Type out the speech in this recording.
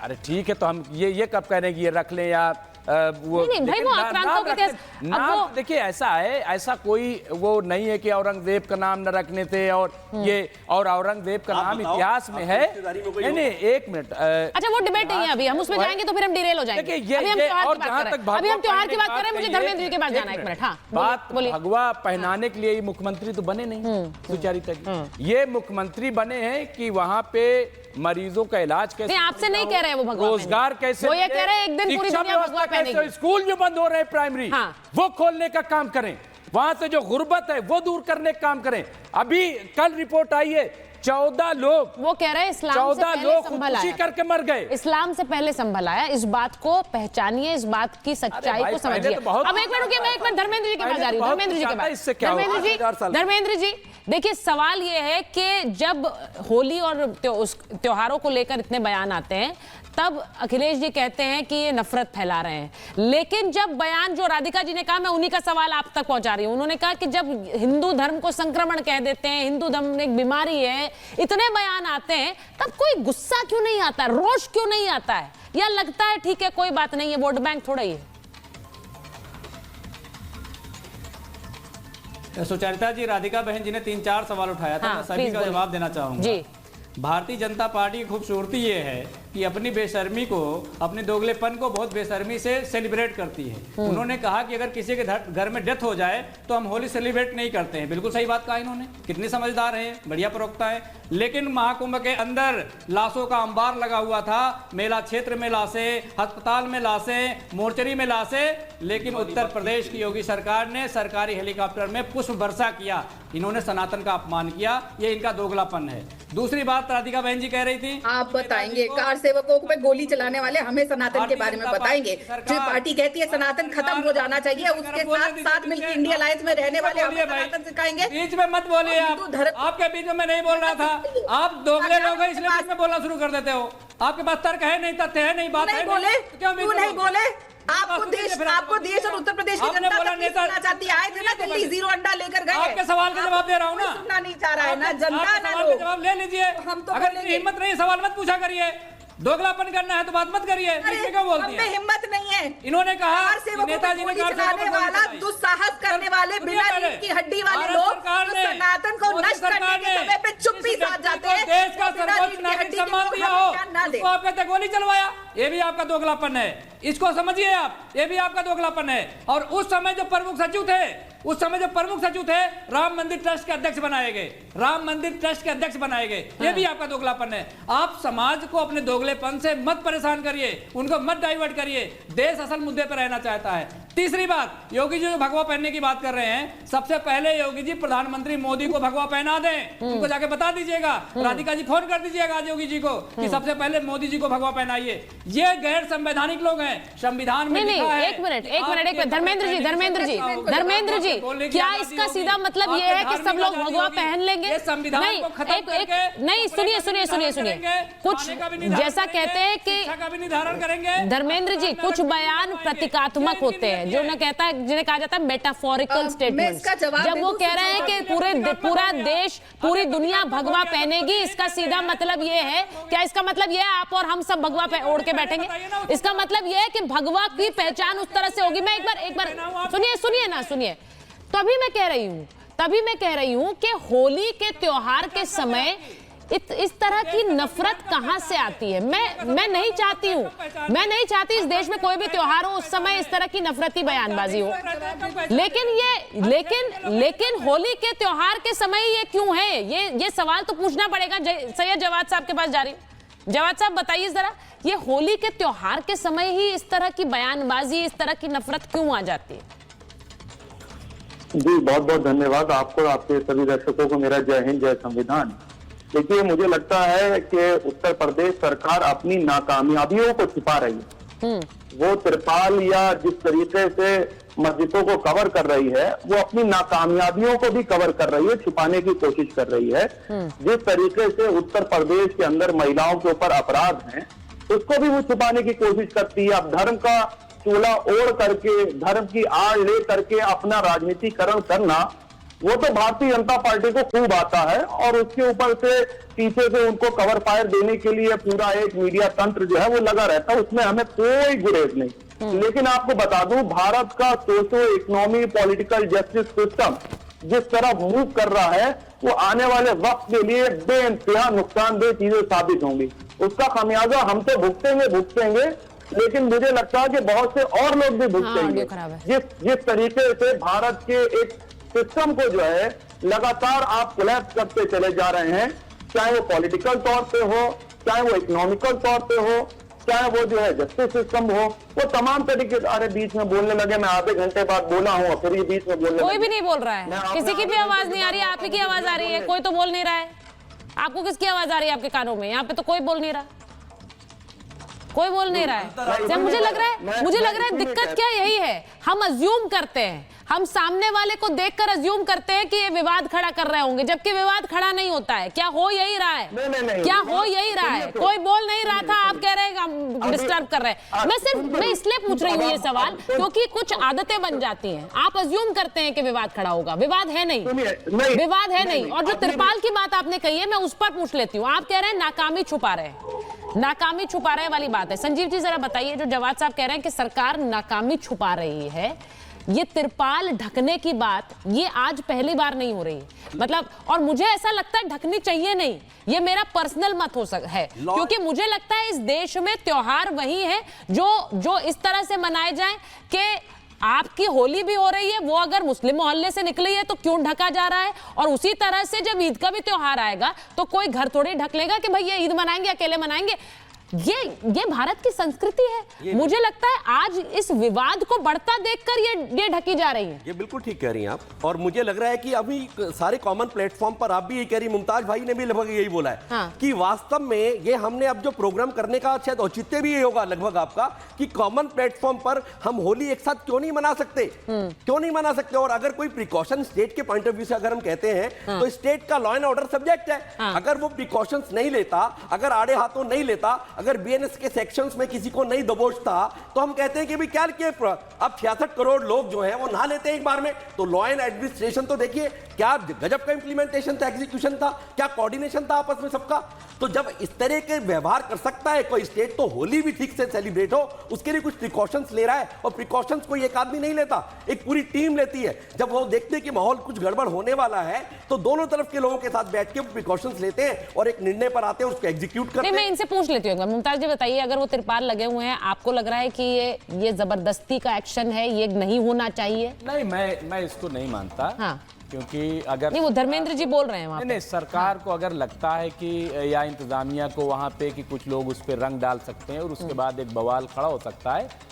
अरे ठीक है, तो हम ये कब कह रहे हैं कि ये रख लें या वो नहीं भाई, वो आक्रांतों के इतिहास, नाम देखिए ऐसा है, ऐसा कोई वो नहीं है कि औरंगजेब का नाम न रखने थे और ये और औरंगजेब का नाम इतिहास में है। नहीं एक मिनट, अच्छा वो डिबेट नहीं है अभी, हम उसमें जाएंगे तो फिर हम डिरेल हो जाएंगे। अभी हम त्योहार की बात कर रहे हैं, मुझे धर्मेंद्र जी के पास जाना है। एक मिनट, हाँ बात, भगवा पहनाने के लिए मुख्यमंत्री तो बने नहीं सुचारिता, ये मुख्यमंत्री बने हैं कि वहां पे मरीजों का इलाज कैसे, आपसे नहीं कह रहे हैं वो भगवा, रोजगार कैसे, वो ये कह रहे हैं एक दिन पूरी दुनिया भगवा पहनेगी, स्कूल जो बंद हो रहे हैं प्राइमरी, वो खोलने का काम करें, वहां से जो गुर्बत है वो दूर करने का काम करें। अभी कल रिपोर्ट आई है 14 लोग, वो कह रहे हैं इस्लाम से पहले संभल आया, करके मर गए, इस्लाम से पहले संभल आया। इस बात को पहचानिए, इस बात की सच्चाई को समझिए। अब एक मिनट रुकिए, मैं एक बार धर्मेंद्र जी के पास जा रही हूँ। धर्मेंद्र जी के पास, धर्मेंद्र जी देखिए, सवाल ये है कि जब होली और त्योहारों को लेकर इतने बयान आते हैं तब अखिलेश जी कहते हैं कि ये नफरत फैला रहे हैं, लेकिन जब बयान जो राधिका जी ने कहा, मैं उन्हीं का सवाल आप तक पहुंचा रही हूं, उन्होंने कहा कि जब हिंदू धर्म को संक्रमण कह देते हैं, हिंदू धर्म एक बीमारी है, इतने बयान आते हैं, तब कोई गुस्सा क्यों नहीं आता, रोष क्यों नहीं आता है, या लगता है ठीक है कोई बात नहीं है, वोट बैंक थोड़ा ही है? सुचरिता जी, राधिका बहन जी ने 3-4 सवाल उठाया था, मैं सभी का जवाब देना चाहूंगा जी। भारतीय जनता पार्टी की खूबसूरती ये है कि अपनी बेशर्मी को, अपने दोगलेपन को बहुत बेशर्मी से सेलिब्रेट करती है। उन्होंने कहा कि अगर किसी के घर में डेथ हो जाए तो हम होली सेलिब्रेट नहीं करते हैं। बिल्कुल सही बात कहा इन्होंने, कितनी समझदार है, बढ़िया प्रवक्ता है। लेकिन महाकुंभ के अंदर लाशों का अंबार लगा हुआ था, मेला क्षेत्र में लाशें, अस्पताल में लाशें, मोर्चरी में लाशें, लेकिन उत्तर प्रदेश की योगी सरकार ने सरकारी हेलीकॉप्टर में पुष्प वर्षा किया। इन्होंने सनातन का अपमान किया, ये इनका दोगलापन है। दूसरी बात राधिका बहन जी कह रही थी, आप बताएंगे कार सेवकों पे गोली चलाने वाले हमें सनातन के बारे में बताएंगे। जो पार्टी कहती है सनातन खत्म हो जाना चाहिए, उसके साथ साथ मिलकर इंडिया अलायंस में रहने वाले हमें सनातन सिखाएंगे। बीच में मत बोलिए आपके बीच में मैं नहीं बोल रहा था, आप दोगले लोग हैं इसलिए बीच में बोलना शुरू कर देते हो। आपके पास तर्क है नहीं, तथ्य है नहीं, बात है, क्यों नहीं बोले? आपको देश और उत्तर प्रदेश की जनता सुनना चाहती है। आए थे ना दिल्ली, 0 अंडा लेकर गए। आपके सवाल का जवाब दे रहा हूँ ना, सुनना नहीं चाह रहा है ना जनता, ना लोग। जवाब ले लीजिए। हम तो अगर हिम्मत नहीं सवाल मत पूछा करिए, दोगलापन करना है तो बात मत करिए। क्यों बोलती है? हिम्मत नहीं है। इन्होंने कहा नेताजी ने चलाने वाला, दुस्साहस करने वाले, बिना रीढ़ की हड्डी वाले लोग सनातन को नष्ट करने के समय पे चुप्पी साध जाते हैं। देश का सर्वोच्च नागरिक सम्मान दिया हो, उसको आप कहते गोली चलवाया, ये भी आपका दोगलापन है। इसको समझिए आप, ये भी आपका दोगलापन है। और उस समय जो प्रमुख सचिव थे, राम मंदिर ट्रस्ट के अध्यक्ष बनाए गए, राम मंदिर ट्रस्ट के अध्यक्ष बनाए गए, ये भी आपका दोगलापन है। आप समाज को अपने दोगलेपन से मत परेशान करिए, उनको मत डाइवर्ट करिए। देश असल मुद्दे पर रहना चाहता है। तीसरी बात, योगी जी जो भगवा पहनने की बात कर रहे हैं, सबसे पहले योगी जी प्रधानमंत्री मोदी को भगवा पहना दें, उनको जाके बता दीजिएगा। राधिका जी फोन कर दीजिएगा आज योगी जी को कि सबसे पहले मोदी जी को भगवा पहनाइए। ये गैर संवैधानिक लोग हैं, संविधान में लिखा है। एक मिनट, धर्मेंद्र जी, क्या इसका सीधा मतलब ये है कि सब लोग भगवा पहन लेंगे? नहीं, सुनिए, कुछ जैसा कहते हैं कि धर्मेंद्र जी, कुछ बयान प्रतीकात्मक होते हैं, जो न कहता है, जिन्हें कहा जाता है मेटाफोरिकल स्टेटमेंट्स। जब वो कह रहे हैं कि पूरा देश, पूरी दुनिया भगवा पहनेगी, इसका सीधा मतलब ये है, क्या इसका मतलब ये है आप और हम सब भगवा ओढ़ के बैठेंगे? इसका मतलब ये है कि भगवा की पहचान उस तरह से होगी। मैं एक बार सुनिए, तभी मैं कह रही हूं कि होली के त्योहार के समय इस तरह की नफरत कहां से आती है? मैं नहीं चाहती इस देश में कोई भी त्योहार हो उस समय इस तरह की नफरती बयानबाजी हो, लेकिन होली के त्योहार के समय ये क्यों है? ये सवाल तो पूछना पड़ेगा। सैयद जवाद साहब के पास जा रही हूं। जवाद साहब बताइए जरा, ये होली के त्योहार के समय ही इस तरह की बयानबाजी, इस तरह की नफरत क्यों आ जाती है? जी बहुत बहुत धन्यवाद आपको, आपके सभी दर्शकों को मेरा जय हिंद, जय संविधान। देखिए, मुझे लगता है कि उत्तर प्रदेश सरकार अपनी नाकामयाबियों को छिपा रही है। वो तिरपाल या जिस तरीके से मस्जिदों को कवर कर रही है, वो अपनी नाकामयाबियों को भी कवर कर रही है, छिपाने की कोशिश कर रही है। जिस तरीके से उत्तर प्रदेश के अंदर महिलाओं के ऊपर अपराध हैं, उसको भी वो छुपाने की कोशिश करती है। अब धर्म का चोला ओढ़ करके, धर्म की आड़ ले करके अपना राजनीतिकरण करना, वो तो भारतीय जनता पार्टी को खूब आता है और उसके ऊपर से पीछे से उनको कवर फायर देने के लिए पूरा एक मीडिया तंत्र जो है वो लगा रहता है, उसमें हमें कोई गुरेज नहीं। लेकिन आपको बता दूं, भारत का socio economy political justice system जिस तरह मूव कर रहा है, वो आने वाले वक्त के लिए बेइंतहा नुकसानदेह चीजें साबित होंगी। उसका खामियाजा हम तो भुगतेंगे, लेकिन मुझे लगता है कि बहुत से और लोग भी भुगतेंगे। जिस तरीके से भारत के एक सिस्टम को जो है लगातार आप कोलैप्स करते चले जा रहे हैं, चाहे वो पॉलिटिकल तौर पे हो, चाहे वो इकोनॉमिकल तौर पे हो, चाहे वो जो है जस्टिस सिस्टम हो, वो तमाम तरीके। अरे बीच में बोलने लगे, मैं आधे घंटे बाद बोला हूँ, फिर ये बीच में बोलने कोई भी नहीं बोल रहा है, किसी की भी आवाज नहीं आ रही है, आप ही की आवाज आ रही है, कोई तो बोल नहीं रहा है। आपको किसकी आवाज आ रही है आपके कानों में? यहाँ पे तो कोई बोल नहीं रहा, कोई बोल नहीं रहा है। जब मुझे लग रहा है दिक्कत क्या यही है, हम अज्यूम करते हैं, हम सामने वाले को देखकर अज्यूम करते हैं कि ये विवाद खड़ा कर रहे होंगे, जबकि विवाद खड़ा नहीं होता है। क्या हो यही रहा है? क्या हो यही रहा है? कोई बोल नहीं रहा था, आप कह रहे हैं हम डिस्टर्ब कर रहे हैं। मैं इसलिए पूछ रही हूँ ये सवाल क्योंकि कुछ आदतें बन जाती हैं। आप अज्यूम करते हैं कि विवाद खड़ा होगा, विवाद है नहीं, विवाद है नहीं। और जो तिरपाल की बात आपने कही है, मैं उस पर पूछ लेती हूँ। आप कह रहे हैं नाकामी छुपा रहे हैं, नाकामी छुपा रहे वाली बात है। संजीव जी जरा बताइए, जो जवाद साहब कह रहे हैं कि सरकार नाकामी छुपा रही है, ये तिरपाल ढकने की बात ये आज पहली बार नहीं हो रही, मतलब, और मुझे ऐसा लगता है ढकनी चाहिए नहीं, ये मेरा पर्सनल मत है, क्योंकि मुझे लगता है इस देश में त्योहार वही है जो इस तरह से मनाए जाएं कि आपकी होली भी हो रही है, वो अगर मुस्लिम मोहल्ले से निकली है तो क्यों ढका जा रहा है, और उसी तरह से जब ईद का भी त्योहार आएगा तो कोई घर थोड़ी ढक लेगा कि भाई ये ईद मनाएंगे, अकेले मनाएंगे। ये भारत की संस्कृति है। मुझे लगता है आज इस विवाद को बढ़ता देखकर ये ढकी जा रही है। ये बिल्कुल ठीक कह रही हैं आप, और मुझे लग रहा है कि अभी सारे कॉमन प्लेटफॉर्म पर आप भी यही कह रही, मुमताज भाई ने भी लगभग यही बोला है। हाँ। कि वास्तव में ये हमने अब जो प्रोग्राम करने का शायद औचित्य भी ये होगा लगभग आपका, कि कॉमन प्लेटफॉर्म पर हम होली एक साथ क्यों नहीं मना सकते, क्यों नहीं मना सकते। और अगर कोई प्रिकॉशन स्टेट के पॉइंट ऑफ व्यू से अगर हम कहते हैं तो स्टेट का लॉ एंड ऑर्डर सब्जेक्ट है। अगर वो प्रिकॉशंस नहीं लेता, अगर आड़े हाथों नहीं लेता, अगर बीएनएस के सेक्शंस में किसी को नहीं दबोचता, तो हम कहते हैं कि भी क्या किए, अब 66 करोड़ लोग जो हैं वो नहा लेते हैं एक बार में। तो लॉ एंड एडमिनिस्ट्रेशन तो देखिए क्या गजब का इंप्लीमेंटेशन था, एग्जीक्यूशन था, क्या कोऑर्डिनेशन था आपस में सबका। तो जब इस तरह के व्यवहार कर सकता है कोई स्टेट, तो होली भी ठीक से सेलिब्रेट हो, उसके लिए कुछ प्रिकॉशंस ले रहा है। और प्रिकॉशंस कोई एक आदमी नहीं लेता, एक पूरी टीम लेती है। जब वो देखते हैं कि माहौल कुछ गड़बड़ होने वाला है, तो दोनों तरफ के लोगों के साथ बैठ के प्रिकॉशंस लेते हैं और एक निर्णय पर आते हैं, उसको एग्जीक्यूट करते हैं। मैं इनसे पूछ लेती हूँ, मुमताज जी बताइए, अगर वो तिरपाल लगे हुए हैं, आपको लग रहा है कि ये जबरदस्ती का एक्शन है, ये नहीं होना चाहिए? नहीं, मैं इसको नहीं मानता। हाँ। क्योंकि अगर नहीं, वो धर्मेंद्र जी बोल रहे हैं वहाँ पे। नहीं, सरकार को अगर लगता है कि या इंतजामिया को वहाँ पे कि कुछ लोग उस पर रंग डाल सकते हैं और उसके बाद एक बवाल खड़ा हो सकता है,